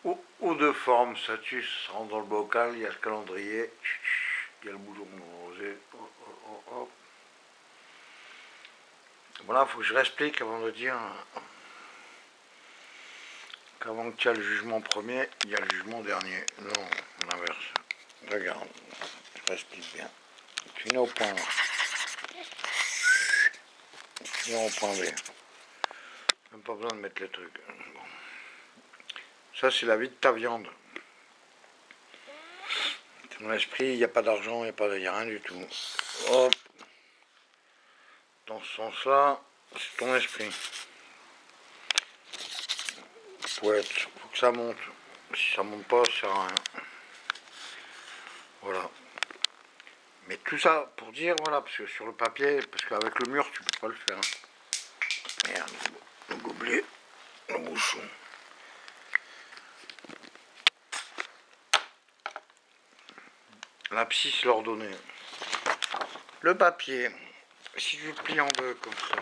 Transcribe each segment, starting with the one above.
ou de forme, statut, ça rentre dans le bocal, il y a le calendrier, il y a le bouton rosé. Voilà, il faut que je l'explique avant de dire qu'avant qu'il y a le jugement premier, il y a le jugement dernier. Non, l'inverse. Regarde, je l'explique bien. Tu n'es au point A. Tu n'es au point B. Même pas besoin de mettre les trucs. Bon. Ça, c'est la vie de ta viande. Ton esprit, il n'y a pas d'argent, il n'y a rien du tout. Hop. Dans ce sens-là, c'est ton esprit. Faut que ça monte. Si ça monte pas, ça sert à rien. Voilà. Mais tout ça pour dire, voilà, parce que sur le papier, parce qu'avec le mur, tu peux pas le faire. Merde, le gobelet, le bouchon. L'abscisse l'ordonnée. Le papier, si tu le plies en deux comme ça,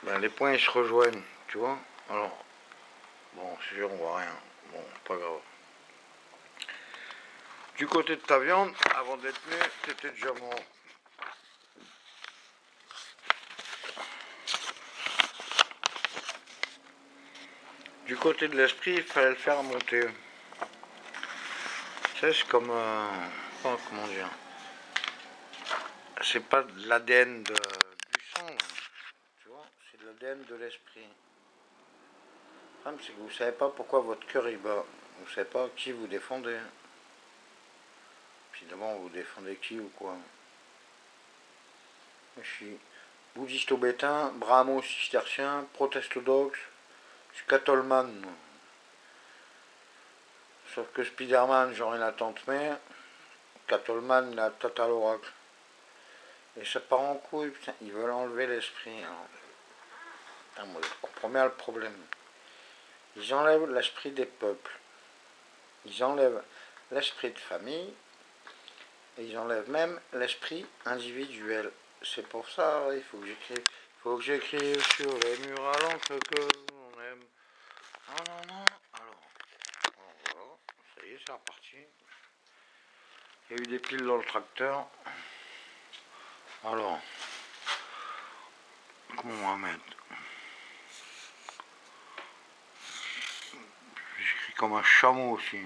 ben les points ils se rejoignent, tu vois. Alors, bon, c'est sûr, on voit rien. Bon, pas grave. Du côté de ta viande, avant d'être né, t'étais déjà mort. Du côté de l'esprit, il fallait le faire monter. C'est comme... comment dire, c'est pas de l'ADN du sang, tu vois, c'est de l'ADN de l'esprit. Le problème, c'est que vous savez pas pourquoi votre cœur il bat. Vous savez pas qui vous défendez. Puis d'abord, vous défendez qui ou quoi. Je suis bouddhiste tibétain, brahmo cistercien, proteste-orthodoxe, je suis catholique. Sauf que Spider-Man, j'aurai la tante mère, Cattleman, la tata à l'oracle. Et ça part en couille, putain, ils veulent enlever l'esprit. Putain, moi, je comprends bien le problème. Ils enlèvent l'esprit des peuples. Ils enlèvent l'esprit de famille. Et ils enlèvent même l'esprit individuel. C'est pour ça, il faut que j'écrive. Il faut que j'écrive sur les murs à l'encre que l'on aime. Ah non, non. Alors, voilà. Ça y est, c'est reparti. Il y a eu des piles dans le tracteur. Alors, comment on va mettre? J'écris comme un chameau aussi.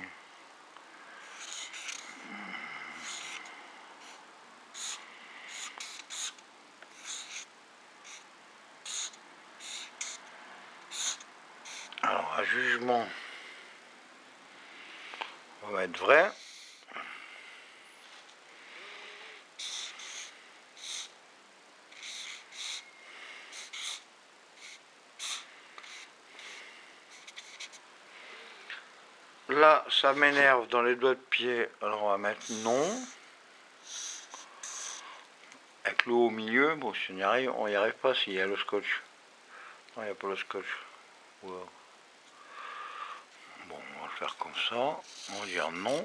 Alors, un jugement, on va être vrai. Là, ça m'énerve dans les doigts de pied. Alors, on va mettre non. Avec l'eau au milieu. Bon, si on n'y arrive pas s'il y a le scotch. Non, il n'y a pas le scotch. Wow. Bon, on va le faire comme ça. On va dire non.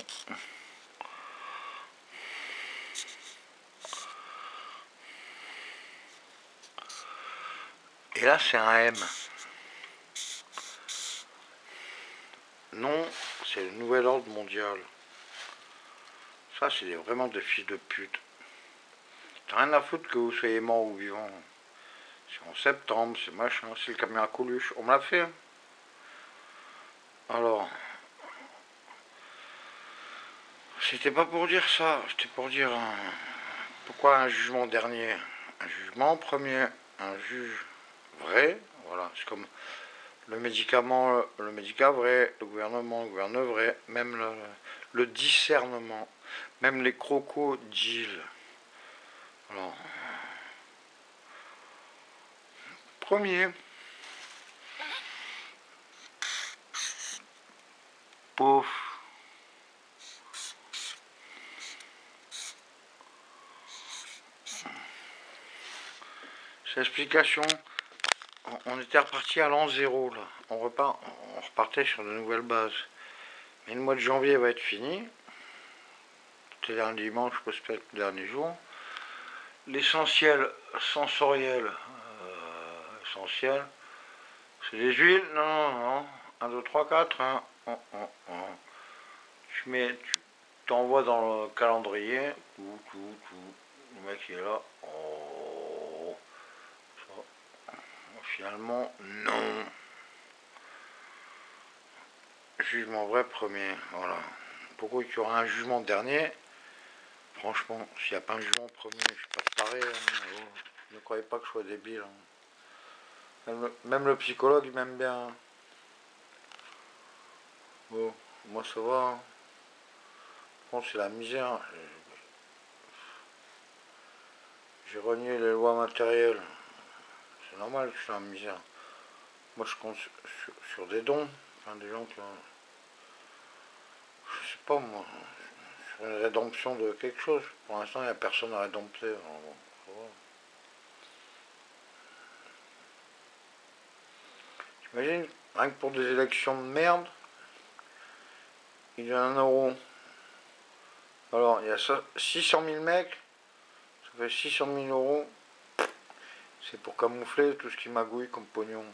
Et là, c'est un M. Non, c'est le nouvel ordre mondial. Ça, c'est vraiment des fils de pute. T'as rien à foutre que vous soyez mort ou vivant. C'est en septembre, c'est machin, c'est le camion à Coluche. On me l'a fait. Alors, c'était pas pour dire ça, c'était pour dire pourquoi un jugement dernier, un jugement premier, un juge vrai, voilà, c'est comme le médicament, le médicat vrai, le gouvernement vrai, même le discernement, même les crocodiles. Alors, premier, pouf. C'est l'explication. On était reparti à l'an zéro là. On repartait sur de nouvelles bases. Mais le mois de janvier va être fini. C'était le dernier dimanche, peut-être le dernier jour. L'essentiel sensoriel, essentiel, C'est des huiles? Non, non. 1, 2, 3, 4. 1. Tu t'envoies dans le calendrier. Tout. Le mec il est là. Oh. Ça. Finalement, non. Jugement vrai premier. Voilà. Pourquoi il y aura un jugement dernier? Franchement, s'il n'y a pas un jugement premier, je suis pas taré. Hein. Oh. Ne croyez pas que je sois débile. Hein. Même le psychologue il m'aime bien. Hein. Bon, moi ça va. Hein. Bon, c'est la misère. J'ai renié les lois matérielles. C'est normal que je sois en misère. Moi je compte sur des dons. Enfin, des gens qui ont. Je sais pas moi. Sur une rédemption de quelque chose. Pour l'instant, il n'y a personne à rédempter. Alors, bon, j'imagine, rien que pour des élections de merde, il y a 1 euro. Alors, il y a 600 000 mecs, ça fait 600 000 euros. C'est pour camoufler tout ce qui magouille comme pognon.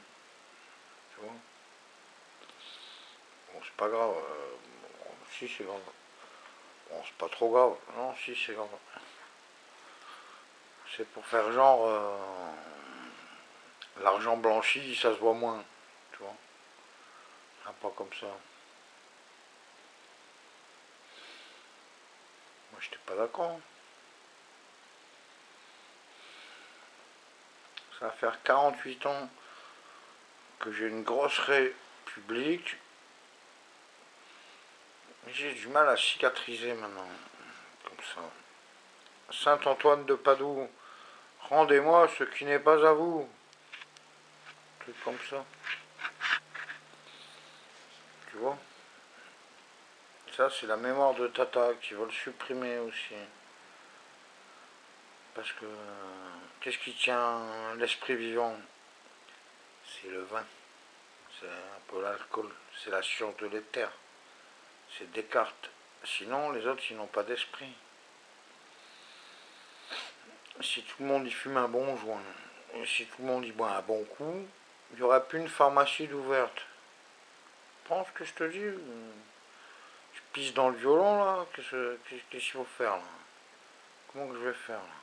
Tu vois? Bon, c'est pas grave. Bon, si, c'est grave. Bon, c'est pas trop grave. Non, si, c'est grave. C'est pour faire genre. L'argent blanchi, ça se voit moins. Tu vois? Ah, pas comme ça. Moi, j'étais pas d'accord. Ça va faire 48 ans que j'ai une grosse république. J'ai du mal à cicatriser maintenant. Comme ça. Saint Antoine de Padoue, rendez-moi ce qui n'est pas à vous. Un truc comme ça. Tu vois? Ça, c'est la mémoire de Tata qui veulent supprimer aussi. Parce que qu'est-ce qui tient l'esprit vivant? C'est le vin. C'est un peu l'alcool. C'est la science de l'éther. C'est Descartes. Sinon, les autres, ils n'ont pas d'esprit. Si tout le monde y fume un bon joint, et si tout le monde y boit un bon coup, il n'y aurait plus une pharmacie d'ouverte. Pense ce que je te dis. Je pisse dans le violon là. Qu'est-ce qu'il faut faire là? Comment que je vais faire là?